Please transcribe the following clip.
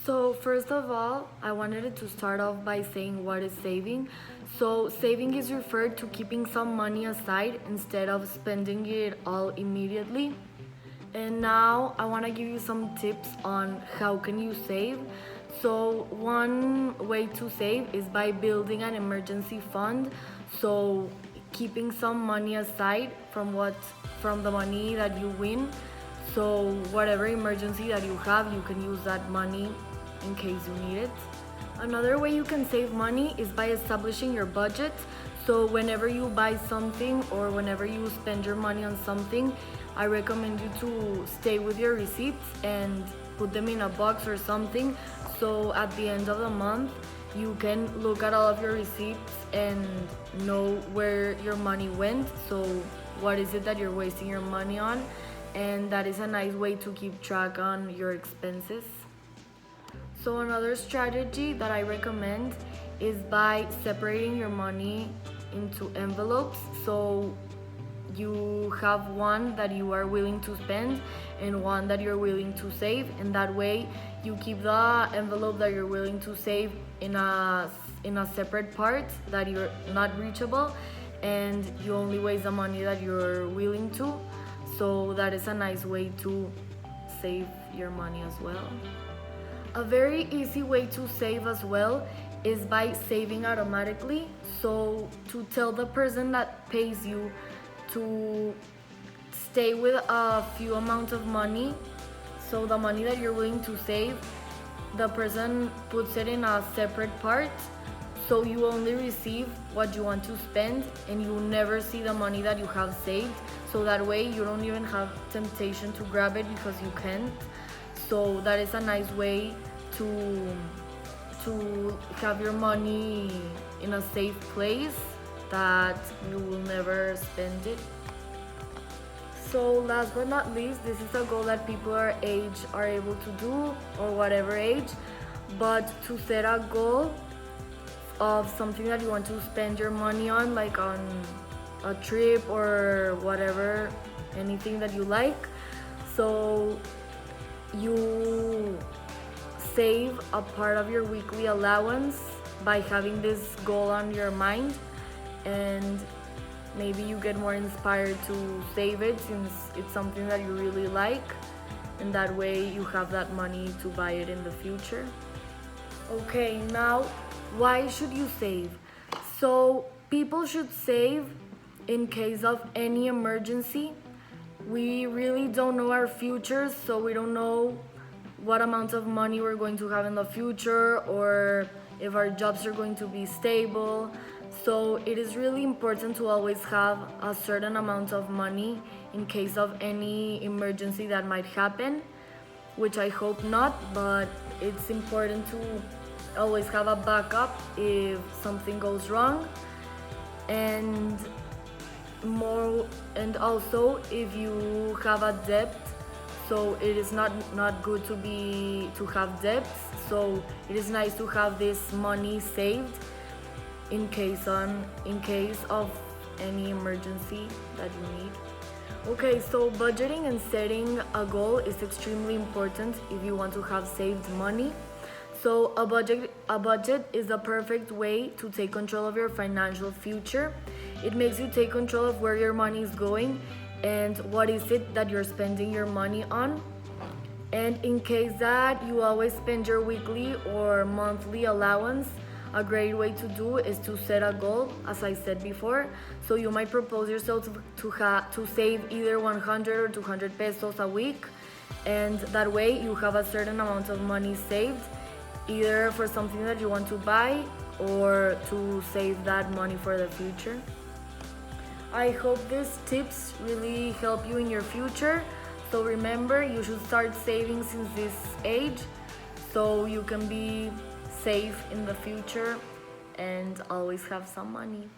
So first of all, I wanted to start off by saying what is saving. So saving is referred to keeping some money aside instead of spending it all immediately. And now I want to give you some tips on how can you save. So one way to save is by building an emergency fund. So keeping some money aside from the money that you win. So whatever emergency that you have, you can use that money in case you need it. Another way you can save money is by establishing your budget. So whenever you buy something or whenever you spend your money on something, I recommend you to stay with your receipts and put them in a box or something. So at the end of the month, you can look at all of your receipts and know where your money went. So what is it that you're wasting your money on? And that is a nice way to keep track on your expenses. So another strategy that I recommend is by separating your money into envelopes. So you have one that you are willing to spend and one that you're willing to save, and that way you keep the envelope that you're willing to save in a separate part that you're not reachable, and you only waste the money that you're willing to. So that is a nice way to save your money as well. A very easy way to save as well is by saving automatically. So to tell the person that pays you to stay with a few amount of money, so the money that you're willing to save, the person puts it in a separate part, so you only receive what you want to spend and you never see the money that you have saved. So that way you don't even have temptation to grab it because you can't. So that is a nice way to have your money in a safe place that you will never spend it. So last but not least, this is a goal that people our age are able to do, or whatever age, but to set a goal of something that you want to spend your money on, like on a trip or whatever, anything that you like. So you save a part of your weekly allowance by having this goal on your mind, and maybe you get more inspired to save it since it's something that you really like, and that way you have that money to buy it in the future. Okay, now why should you save? So people should save in case of any emergency. We really don't know our future, so we don't know what amount of money we're going to have in the future, or if our jobs are going to be stable. So it is really important to always have a certain amount of money in case of any emergency that might happen, which I hope not, but it's important to always have a backup if something goes wrong. And more, and also if you have a debt, so it is not good to have debts. So it is nice to have this money saved in case of any emergency that you need. Okay, so budgeting and setting a goal is extremely important if you want to have saved money. So a budget is the perfect way to take control of your financial future. It makes you take control of where your money is going and what is it that you're spending your money on. And in case that you always spend your weekly or monthly allowance, a great way to do is to set a goal, as I said before. So you might propose yourself to save either 100 or 200 pesos a week, and that way you have a certain amount of money saved, either for something that you want to buy or to save that money for the future. I hope these tips really help you in your future. So remember, you should start saving since this age so you can be safe in the future and always have some money.